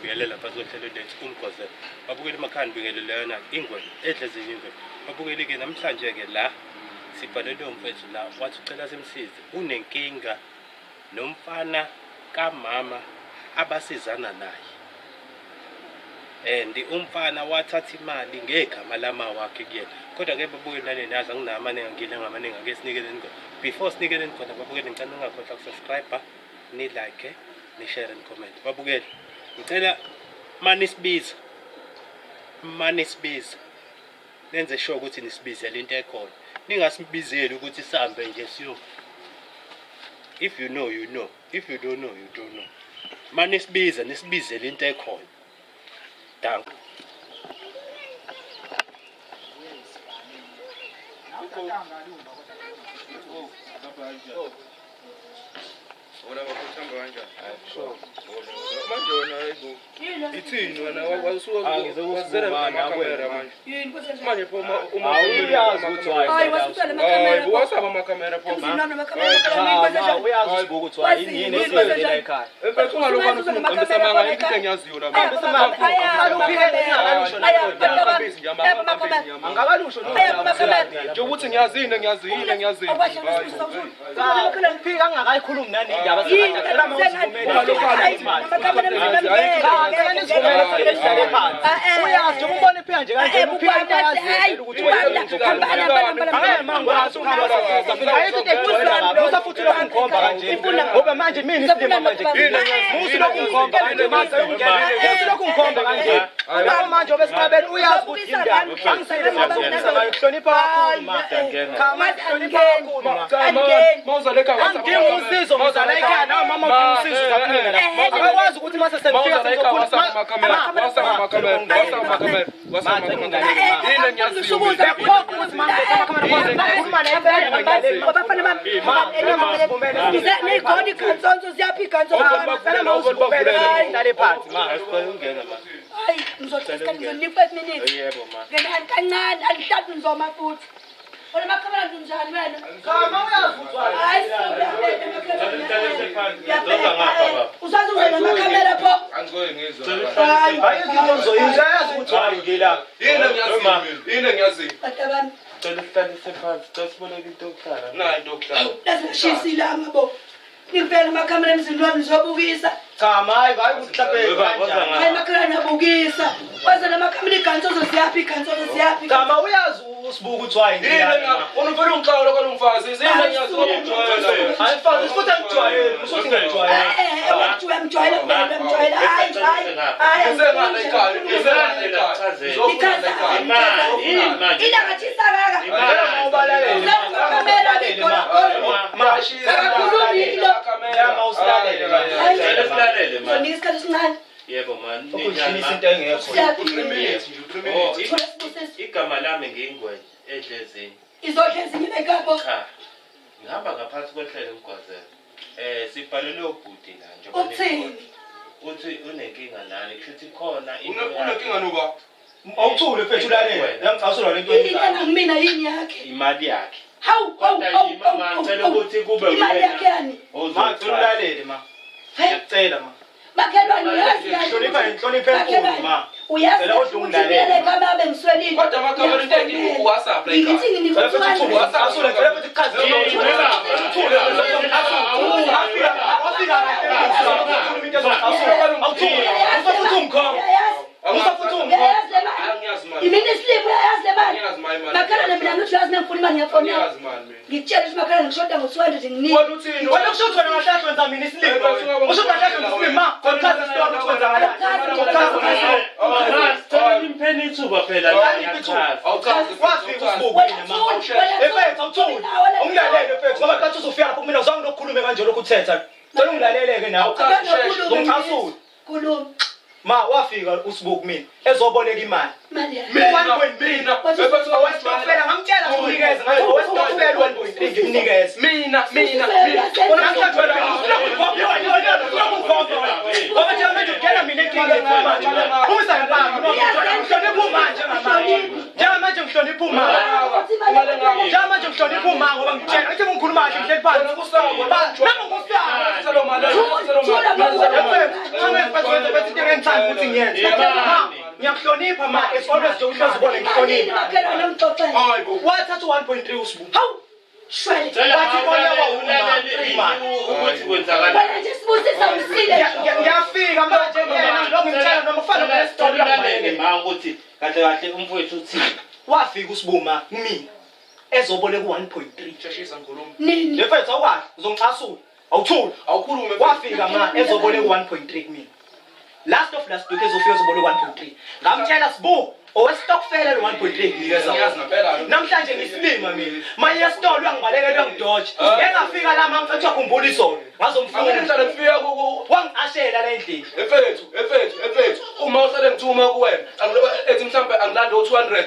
ngibingelela phansi kohlelo lethu umgqozelo. Babukeli emakhaya ngibingelelana ingwe edle ezinye ingwe. Babukeli ke namhlanje ke la sibhalele umfethu la wathi ucela simsize unenkinga nomfana kamama abasizana naye. And umfana wathatha imali ngegama lama wakhe kuyena. Kodwa ke babukeli nani nazi anginamaningi ngile ngamaningi ake sinikeleni before sinikeleni khona babukeli ngicela ungakhohlwa ukusubscribe ni like ni share and comment. Babukeli ngicela mani sibiza nenze sure ukuthi nisibizele into ekhona. Ningasibizeli ukuthi sihambe nje siyo. If you know you know, if you don't know you don't know. Mani sibiza nisibizele into ekhona. Dank. Wala wakuthamba kanjani? Sure. Manje wena hayibo. Ithini wena wazela amakamera manje. Yini kwenze Manje phoma uma uyazi ukuthi hayi wasukela amakamera. Hayi wasaba amakamera phoma. Uyazi ukuthi yini esiyenzela ekhaya. Emfethu ngalokho usuqambisa manga into engiyaziyo la. Qambisa manga. Angakalusho nje ukuthi ngiyazini. Phika angakayikhulumi nani indaba sengicela uyazi nje umbone phika nje kanje uphika into yazi ukuthi futhi lokungikhomba kanje ngoba manje mina isilima manje musi lokungikhomba kanje mase lokungikhomba kanje lapho manje obesiqabela uyazi ukuthi indaba angisayile ukuhlonipha kakhulu mawuzaleka usizo muzala ekhaya nawe mama usizo zakunika la akwazi ukuthi mase senifika sizokhuluma ngivela amakamera emzini wami ngizobukisa cha mayi hayi ukuhlabeka kanjani hayi makamera ngiyabukisa waze namakamera igantsolo ziyaphi cha uyazi usibuka ukuthi wayini unufuna ungixawula kwalomfazi izina ngiyazi ukujwayela hayi mfazi futhi angijwayele usuthi ngijwayele uyamjwayela hayi izengana ekhaya ilangachisa kaka Yebo man. Ukushisa into engekho. Igama lami ngingwe edlezini. Izodle ezinye ekapho. Cha. Ngihamba ngaphansi kwehlelo umgwazela. Sibhalele ubhuti la nje. Uthini? Uthi unenkinga nani? Kushuthi khona into. Unenkinga noba? Awuthule mfethu ulalele. Yangicasula lento Into ngimina yini yakhe? Imali yakhe. Hawu. Ngicela ukuthi kube imali yakhe yani. Ma ulalele ma. Ngiyacela ma. Makhelwane yazi Hlonipha enkulu ma. Uyazi ukuthi kama bengiswelile. Kodwa amakamera into engiku WhatsApp la ekhaya. Ngithi ngifuna WhatsApp asule phela futhi chazi Imini sleep uyayazi le mali. Makhelwane mina ngithi yazi ngifuna imali ngiyafona. Ngitshela ukuthi makhelwane ngishoda ngo200 nginika. Wena uthini? wena kusho wena ngahlahla wenza mina isilimo usho ngahlahla isilimo ma kontract store ukwenza Stop impeni ithuba phela la. Awuchazi wazi usibuku yini ma efethu awuthuli ungilalele efethu ngoba kathi uzofika lapho kumina uzange lokukhulume kanje lokuthetha cela ungilaleleke nawe ngicasula Khuluma. ma wafika usibuku mina ezoboleka imali mina owesitofela ngamtshela ukunikeza ngathi owesitofela 1.3 ngimnikeza mina namhlanje ngoba nje manje ugena mina enkingeni manje umisa ngibanga ngihlonipha manje njengamanje ngihlonipha uma ngoba ngitshela ukuthi ngikhuluma kahle ngihleli phansi nami ngusaba mfethu bethi into engithanda ukuthi ngiyenze. Ngiyakuhlonipha ma, as always nje uhlezi ubone ngihlonipha. Makela nomxoxela. Hayibo. Wathatha 1.3 usibu. Hawu. Shwele. Wathi bolewa imali. ukuthi kwenzakala. Wena nje sibusisa usile. Ngiyafika manje yena lokho ngitshela noma ufana nesitory Ulalele ma ukuthi kahle kahle umfowethu uthini. wafika usibuma kimi ezoboleka u1.3 Sheshisa ngolombi. Nini? lefethu awukwazi uzongixasula awuthuli Awukhulume. wafika ma ezoboleka u1.3 kimi last week ezofika ezoboleka u1.3 ngamtshela sibu owestokfela lo1.3 ngiyeza Ngiyazi ngempela. namhlanje ngisilima mina maye esitolo yangibalekela ngidoje engafika la mama mfethu akhumbula izolo ngazomfuna Angihlala ngifika ku wangiashela la endlini efethu. Uma usale ngithuma kuwena, angiloba ethi mhlambe angilanda u200.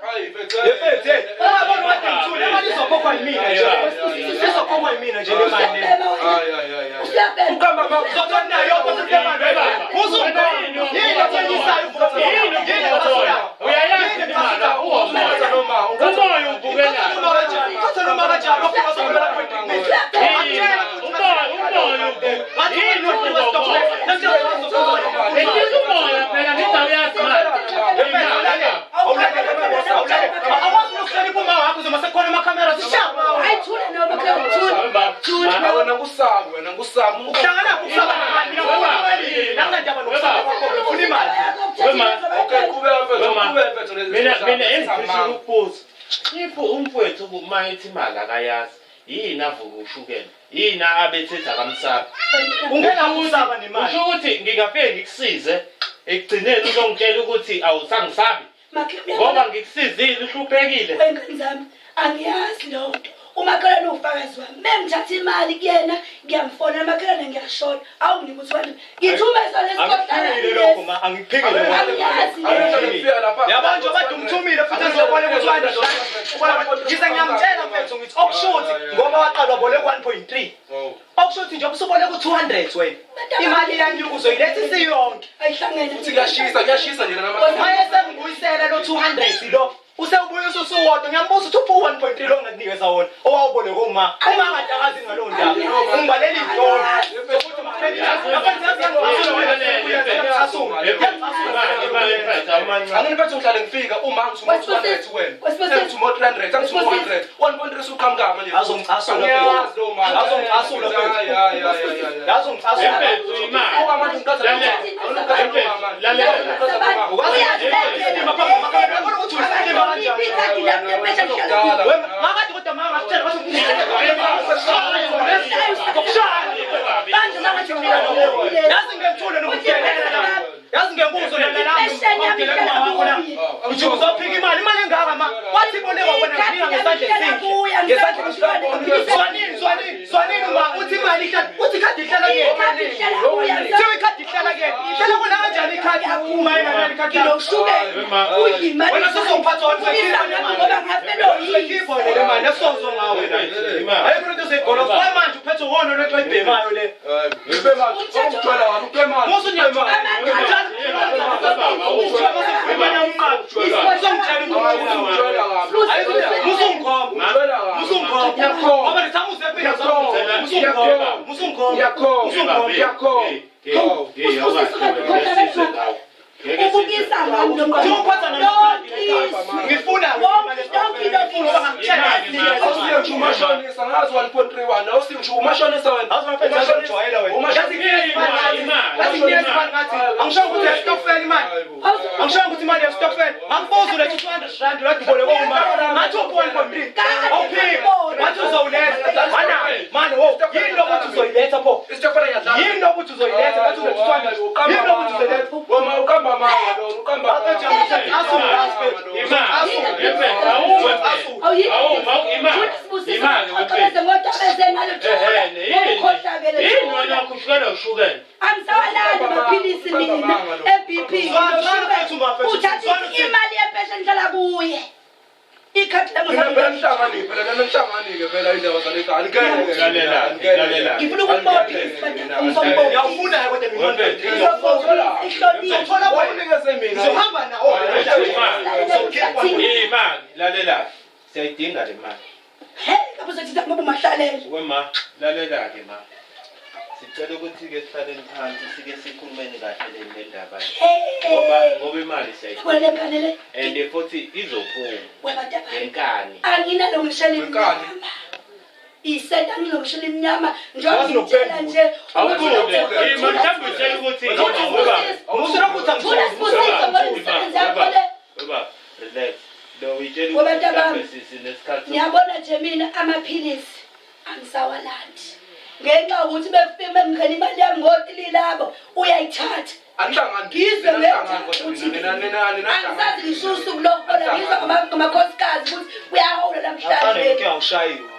Hayi lefethu uyabona wathi ngithule imali izokhokhwa yimina nje izokhokhwa yimina nje le mali le Hayi. Usiyabheka. Ukamba mama. uzothola yonke futhi imali uzongqona yini ethengisayo futhi yini ethengisayo Uyayazi imali uwomoya. Umoya ubukelayo. Uthola uma kanjalo ufika uzobona point If umfowethu kumayithi imali akayazi yini avuka ushukela yini abethetha kamsaba ungena usaba nemali usho ukuthi ngingafike ngikusize ekugcineni uzongitshela ukuthi awusangisabi ngoba ngikusizile uhluphekile Wengenzami angiyazi lonto. Umakhelwane ufakazi wami. Mengithatha imali kuyena ngiyamfonela umakhelwane ngiyashona. Awunginike ukuthi ngithume angiphikile lokho ma angiphikile yabanje bathi umthumile futhi ezobona ukuthi ngize ngiyamtshela mfethu ngithi okushuthi ngoba waqalwa boleka 1.3 okushuthi nje usuboleka u200 wena imali yanyuka uzoyiletha isiyonke ayihlangene. Kuyashisa nje namanje. maye sengibuyisela lo 200 lo usebuye usuwodwa ngiyambuza ukuthi uphu 1.3 lo ngakunikeza wona owawuboleka uma ngadakazi ngalowo ndaba ungibalela idolo sokuthi Angiphethe uhlale ngifika uma ngithuma 200 wena. Ngithuma 300, ngithuma 100. 1.3 usuqhamuka manje. azongicasula Ngiyazi lo mali. azongicasula azongicasula Manje ngikaza makade kodwa mama sitshela yazi ngethule nokuthelela yazi ngembuzo uthi uzophika imali engaka ma wathi boleka wena ngifika ngesandla zwanini ma uthi imali uthi ikhadi ihlala kuyena ikhadi ihlala kuyena ihlala kona kanjani ikhadi uma yena ikhadi wena sozophatha le mali esozo ngawe hayi kulo nto segolo kwa manje uphethe uhono lwethu ayibhemayo le Ubukisa ngami lo ngifuna umashonisa ngazi 1.31 awusingisho umashonisa wena angisho ukuthi estokfela imali angisho ukuthi imali yestokfela angibuza ulethe 200 rand ladibole uma ngathi u1.3 awuphika wathi uzowuletha mani wo yini lokuthi uzoyiletha pho yini lokuthi uzoyiletha ngathi ulethe 200 yini lokuthi uzoyiletha wama ukamba mama lo ukamba Amsawalanda amaphilisi mina eBP uthatha imali yepesha ngihlala kuye ikhadi Nemhlangani phela indaba zalekani lalela ngifuna ukubona uyawufuna kodwa ngizothola kwakunikeze mina ngizohamba nawo imali lalela siyayidinga le mali hey kabuze thiza ngoba umahlalela wema lalela ke ma Sicela ukuthi ke sihlaleni phansi sike sikhulumeni kahle le ndaba ngoba imali Wena kanele. and futhi izophuma Webadaba. enkani. Anginalo ngishela imnyama. Isenta ngilongishela imnyama njengoba ngitshela nje. Mhlawumbe utshela ukuthi baba relax. Lo uyitshela ukuthi sinesikhathi. Ngiyabona nje mina amaphilisi angisawalandi. Ngenxa ukuthi befike ngene imali yami ngotili labo uyayithatha. Angihlangani. Ngizwe angisazi ngisho usuku lokuhola ngizwe ngamakhosikazi ukuthi uyahola namhlanje. Ngeke awushayiwe.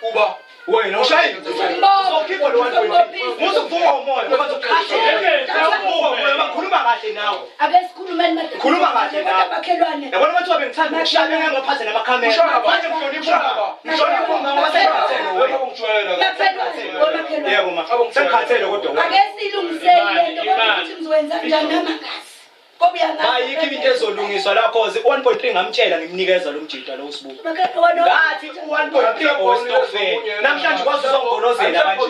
Uba wena ushayiwe. Uzokhipha lo 1.3. Musuvuka umoya ngoba uzokhashela. Bakhuluma kahle nawe. Ake sikhulumeni manje. Khuluma kahle nawe. Bakhelwane. Yabona ukuthi wabengithanda ukushaya ngengaphathe namakhamera. Manje ngihlonipha. Ngihlonipha ngawasebenzele wena. Yebo ma. Sengikhathele kodwa. Ake silungisele lento ukuthi ngizokwenza njani namangasi. Ayikho into ezolungiswa lapho 1.3 ngamtshela ngimnikeza lo mjida lo usibuka. Ngathi 1.3 ostokfeni. Namhlanje kwazi uzongolozela kanje.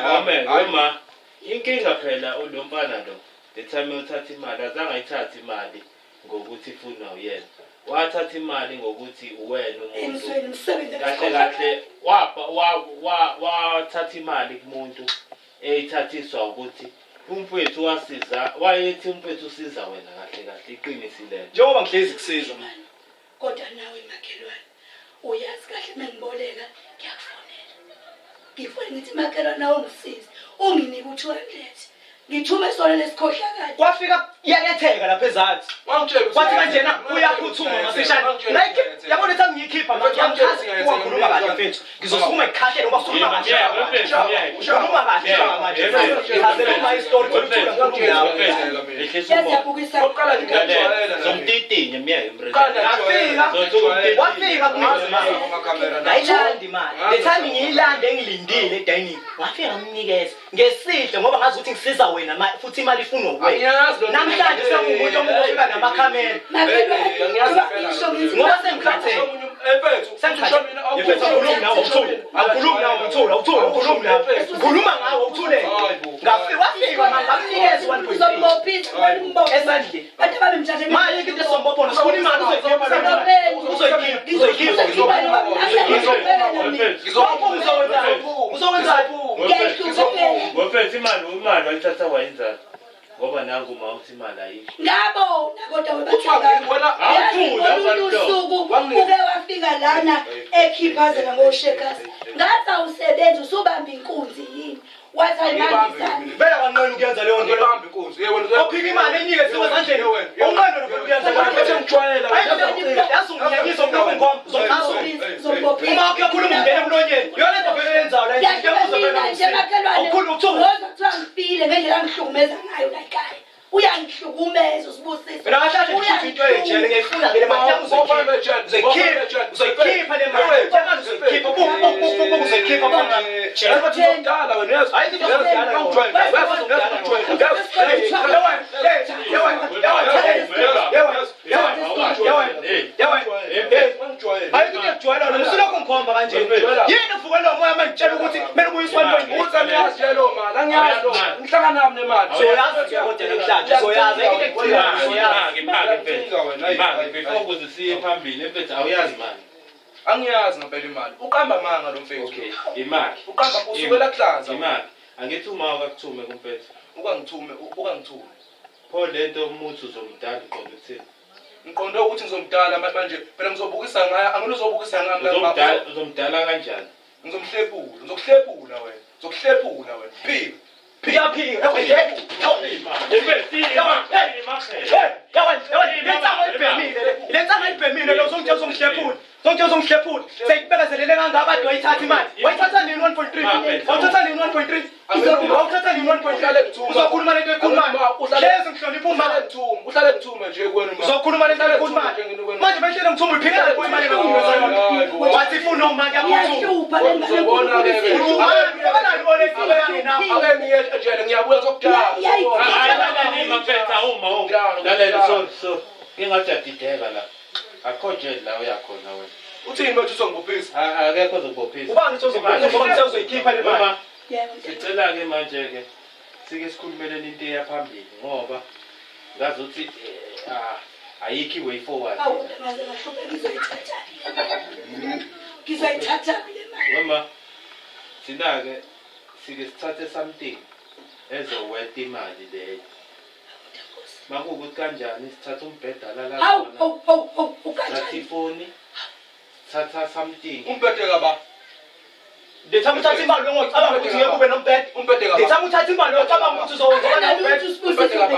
Amen. Uma inkinga phela ulompana lo. The time uthatha imali azange ayithathe imali ngokuthi ifuna uyena. Wathatha imali ngokuthi uwena umuntu. Kahle wathatha imali kumuntu eyithathiswa ukuthi umfowethu wasiza wayethi umfowethu usiza wena kahle iqinisile njengoba ngihlezi kusiza manje kodwa nawe makhelwane uyazi kahle mengiboleka ngiyakufona ngithi makhelwane nawe ungisize unginike u200 ngithume sona lesikhohlakala kwafika iyaletheka lapha ezathi kwathi kanjena uyaphuthuma masishane like yabona ukuthi angiyikhipha manje ngiyakhuluma kahle mfethu ngizosukuma ikhahle ngoba ukhuluma kahle ukhuluma kahle manje ngizazela uma istory ngokuthula ngiyabukisa oqala ngijwayela zomtitinye miye wafika kumina ngayilandi manje le time ngiyilande engilindile edining wafika ngamnikeza ngesihle ngoba ngazi ukuthi ngisiza wena futhi imali ifuna wena namhlanje sengumuntu omufika namakhamera ngoba sengikhathele ukhuluma ngawo uthule wafika ngamnikeza 1.3 esandleni manje into esombopona sifuna imali uzowenza wafethu imali wayithatha wayenzani ngoba nangu uma uthi imali ayikho ngabona kodwa usuku uke wafika lana ekhiphazela ngoshekasi ngathi awusebenzi usubamba inkunzi yini wathi ayimandisani vela kanqena ukuyenza leyo nto bamba inkunzi ophika imali eningi siwe ezandleni unqena nokho ukuyenza ngijwayela yasunginyanyisa umntu zombophi uma uyakhuluma ungena emlonyeni yona into vele yenzayo la into awukhuluma ukuthuka kuthiwa ngifile ngendlela ngihlukumeza ngayo la ekhaya uyangihlukumeza usibusisa mina ngashathi ngithi into ejele ngiyifuna ngele mali yami uzoyikhipha le mali uzoyikhipha uzoyikhipha ngidala wena hayi into ngidala ngijwayela lo usilokho ngikhomba kanje yini uvuke lo moya mangitshela ukuthi kumele ubuyiswane uthi angiyazi lo mali angiyazi ngihlangana nami nemali soyazi kodwa namhlanje soyazi ukuze siye phambili mfethu awuyazi mali angiyazi ngempela imali uqamba manga lo mfethu okay imali uqamba usukela kuhlanza imali angithi uma akuthume kumfethu ukangithume pho lento umuntu uzomdala uqonda ukuthini ngiqonde ukuthi ngizomdala manje phela ngizobukisa ngaya angilozobukisa ngami uzomdala kanjani ngizokuhlephula wena phika Zongihlephula seyikubekezelele kangaka kade wayithatha imali wayithatha nini 1.3 awuthatha nini 1.3 awuthatha nini 1.3 uzokhuluma lento ekhulumayo hlezi ngihlonipha uma uhlale ngithume nje kuwena uzokhuluma lento ekhulumayo manje behlele ngithume uphikela kuyo imali engakuyona wathi ifuna uma yahlupha le ngiyabuya ngizokudala ngingajadideka la akho nje la uyakhona wena uthini manje uzongibophisa akekho ozokubophisa ubani uzozokhipha ngoba ngisezoyikhipha le mali mama Yebo. sicela-ke manje-ke sike sikhulumeleni into eyaphambili ngoba ngazi ukuthi ayikho i-way forward Awu ngaze ngahluphe ngizoyithatha. Ngizoyithatha le mali. mama thina-ke sike sithathe something ezowetha imali leyo makuwukuthi kanjani sithatha umbheda Hawu, satha ukanjani? ifoni satha something umphethe kaba ndithanda uthatha imali ngocabanga ukuthi ngeke kube nombhede umphethe kaba ndithanda uthatha imali ngocabanga ukuthi uzowuzona nombhede Usibusise bekade.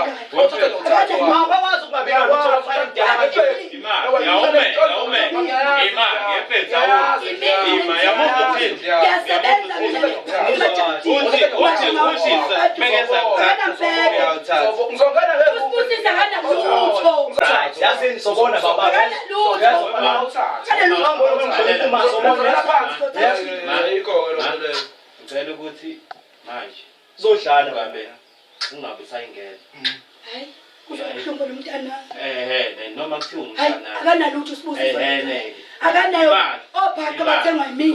awakwazi ukungabika ngithola fayela kudala manje imali ngephetha ima yamukuthini Ngiyasebenza ngizongena Usibusise kanalutho. yazini sobona baba ngicela ukuthi manje uzodlala ungabe usayingena Hayi, kuzobuhlungu lo mntana. noma kuthiwa Hayi, umntana akanalutho usibusise. ne Akanayo ophaka bathengwa yimini.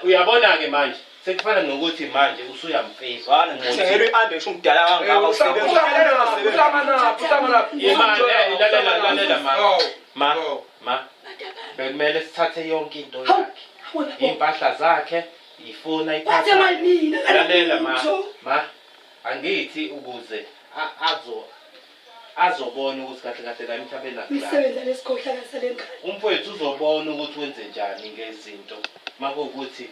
uyabona-ke manje sekufana nokuthi manje usuyamfisa ngicela i-ambe kusho umdala kangaka usebenza lalela ma bekumele sithathe yonke into yakhe iy'mpahla zakhe ifoni Bathengwa yimina. lalela ma angithi ukuze azobona ukuthi kahle kahle la emhlabeni akula Ngisebenza lesikhohlakala salenkani. umfowethu uzobona ukuthi wenze njani ngezinto makuwukuthi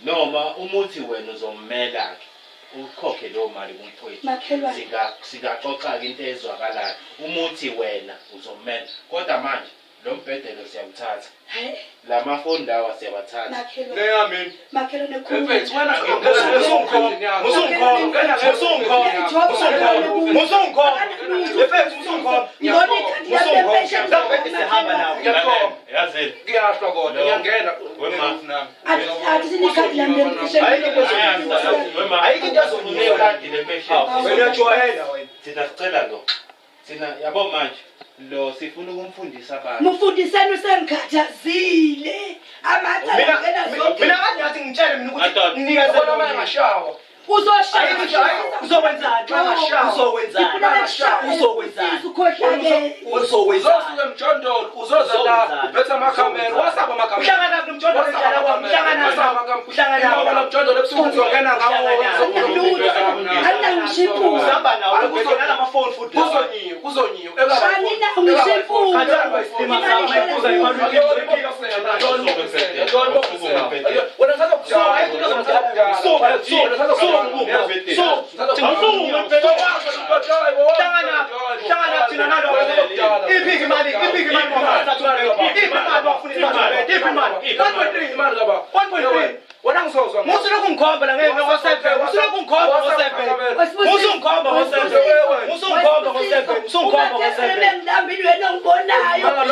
noma umuthi wena uzommela-ke ukhokhe leyo mali kumfowethu Makhelwane. singaxoxa-ke into ezwakalayo umuthi wena uzommela kodwa manje lo mbhedelo siyawuthatha Hayi, la mafoni lawa siyawathatha makhelwane. Makhelwane khulu. Ngibona ikhadi lami lempesheni. yazini ngiyahlwa kodwa ngiyangena Athi sinekhadi lami lempesheni. ayikho into ezonyinika uyajwayela wena thina sicela lo thina yabo manje lo sifuna ukumfundisa abantu Mufundiseni usengikhathazile. Amacala ngena zonke. mina kade ngathi ngitshele mina ukuthi ninikeze khona uma engashawa Uzoshaya. uzokwenzani uzosuke emjondolo uzoza la uphethe amakhamera wasaba amakhamera mjondolo ebusuku uzongena ngawo kuzonyiwe Musulokungikhomba la ngeke ngo7 musulokungikhomba ngo7 musungikhomba ngo7 musungikhomba ngo7 musungikhomba ngo7 ngidambile wena ngibonayo. wona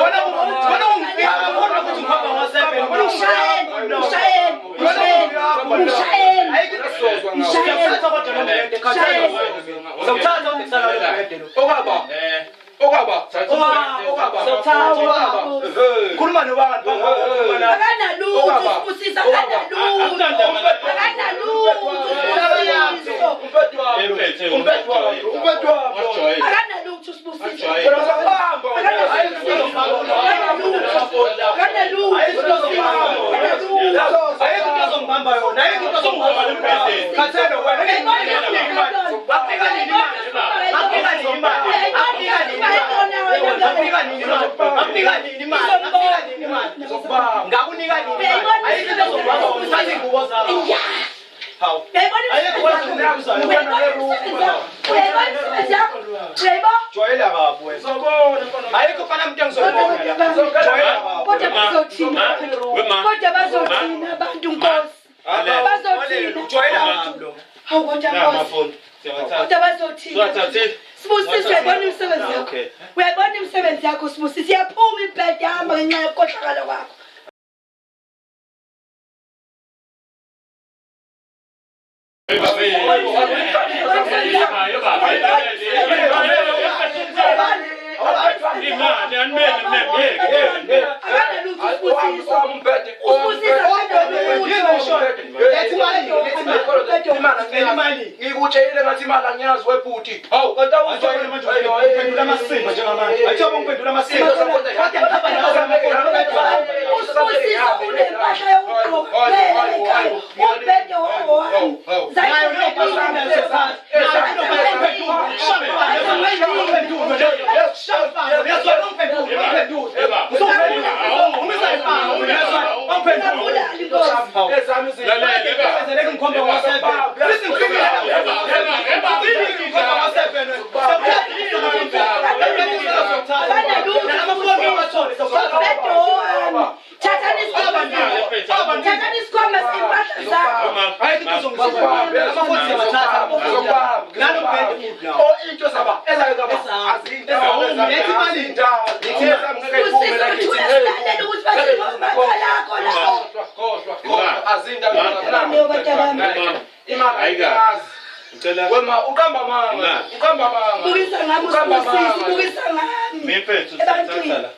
ungibona ukuthi ngikhomba ngo7 khuluma nobantu Sibusise uyabona umsebenzi wakho. Uyabona umsebenzi wakho Sibusise iyaphuma ibhedi yahamba ngenxa yokukohlakala kwakho. imali ngikutshela ngathi imali angiyazi webhuti. Hawu kanti awuzwayile manje uphendula amasimo njengamanje. Athi uphendula amasimo. Usibusisa unempahla yokugqoka. Ubhede wawo. Zayo Wema ukamba manga. Bukisa ngami usibusisi, bukisa ngami. Mephethu uthatha.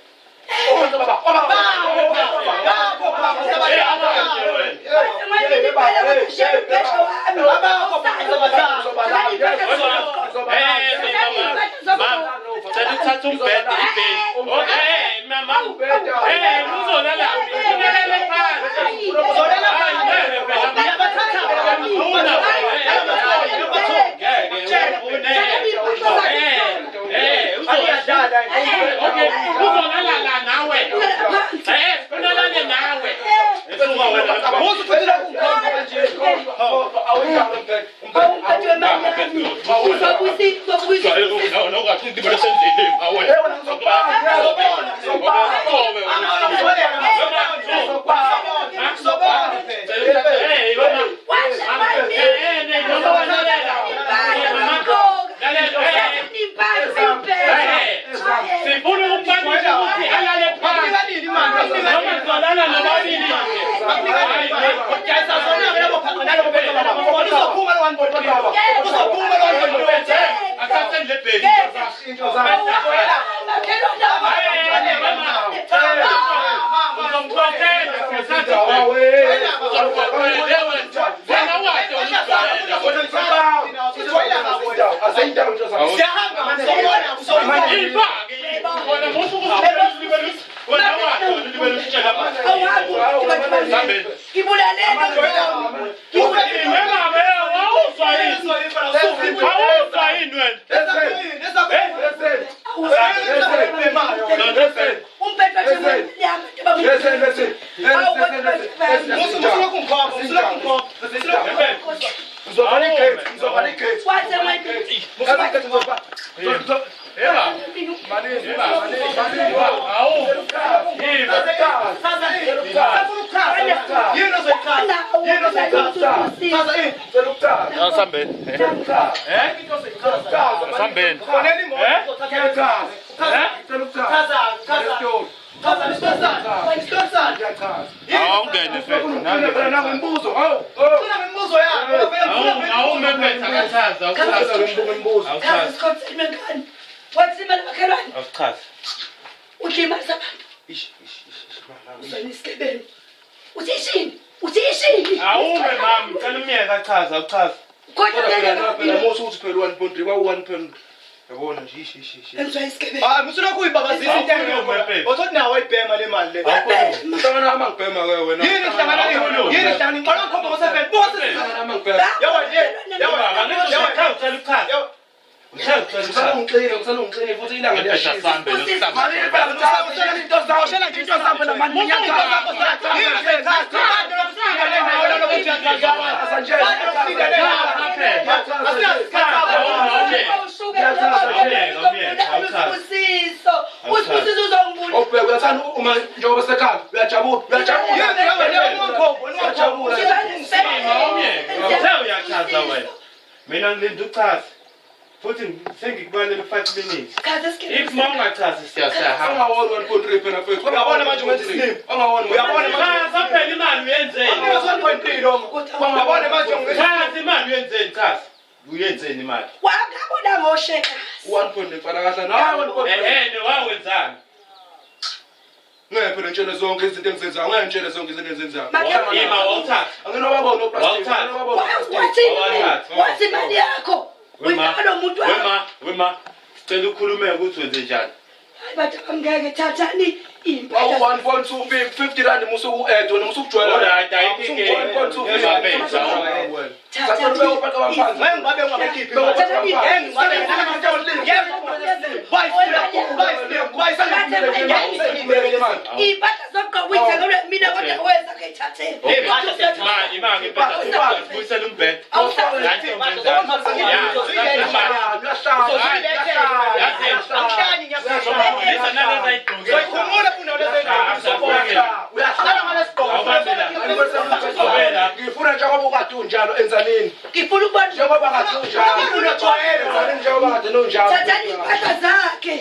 Mina ngilinduchaza futhi sengikubalele 5 minutes. If mama chaza siyasahamba. Ungawona 1.3 phela mfethu. Ungawona manje wenza slim. Ungawona. Uyabona manje saphela imali uyenzeni? Ungawona 1.3 lo. Ungawona manje chaza imali uyenzeni chaza. Uyenzeni imali? Wangabona ngosheka. 1.3 fana kahle nawe 1.3. Wawenzani? ngephe ngitshele zonke izinto engizenzayo ngeke ngitshele zonke izinto engizenzayo Ima wawuthatha. anginowabona oplastic wathi imali yakho uyifaka lo muntu Wema. Sicela ukhulume ukuthi wenze njani. hayi bathi angeke thathani impahla 1.250 rand musu u-add wena musu ukujoyela Alright, ayikho. iy'mpahla zokugqoka uyithengelwe mina kodwa wenza ngey'thathele Imanga impela sibuyisela umbhedo. ngifuna njengoba ukade unjalo enzanini ngifuna ukubona njengoba kade unjalo njengoba kade nonjalo thathani iy'mpahla zakhe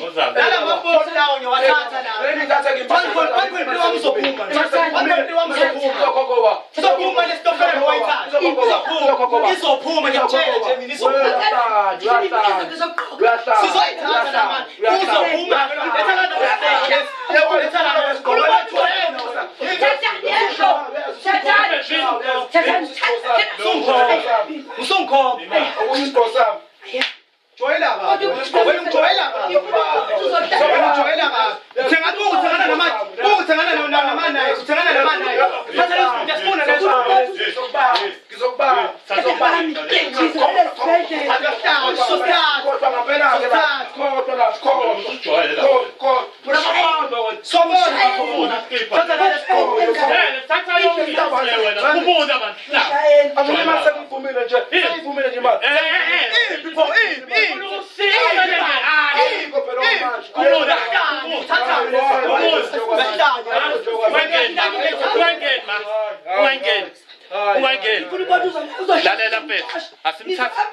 Lalela mfethu. Asimthatha.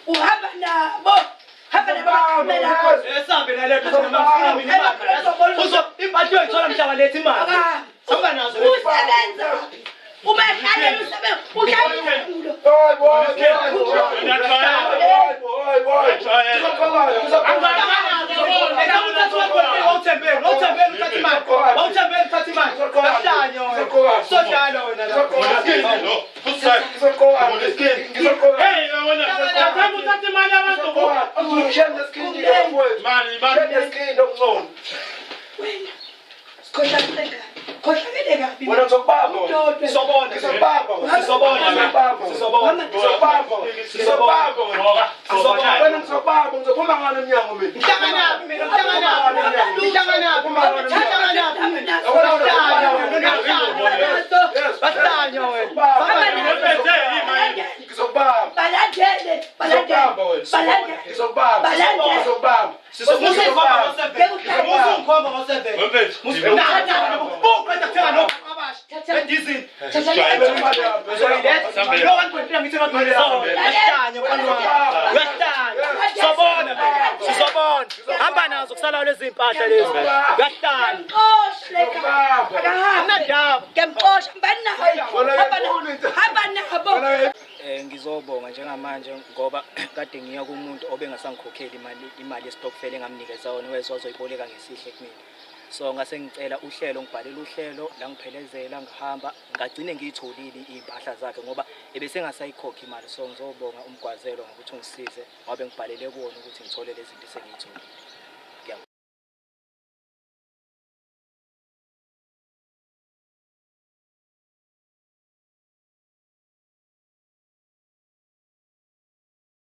uhamba nabo hamba nazo kusala lezi impahla lezi. Uyahlala. Ngizobonga njengamanje ngoba kade ngiya kumuntu obengasangikhokheli imali yestokfela engamnikeza yona wazoyiboleka ngesihle kumina. So ngase ngicela uhlelo ngibhalela uhlelo la ngiphelezela ngihamba ngagcine ngiyitholile impahla zakhe ngoba ebesengasayikhokha imali. So ngizobonga umgwazelo ngokuthi ungisize ngoba ngibhalele kuona ukuthi ngithole lezi zinto sengiyitholile.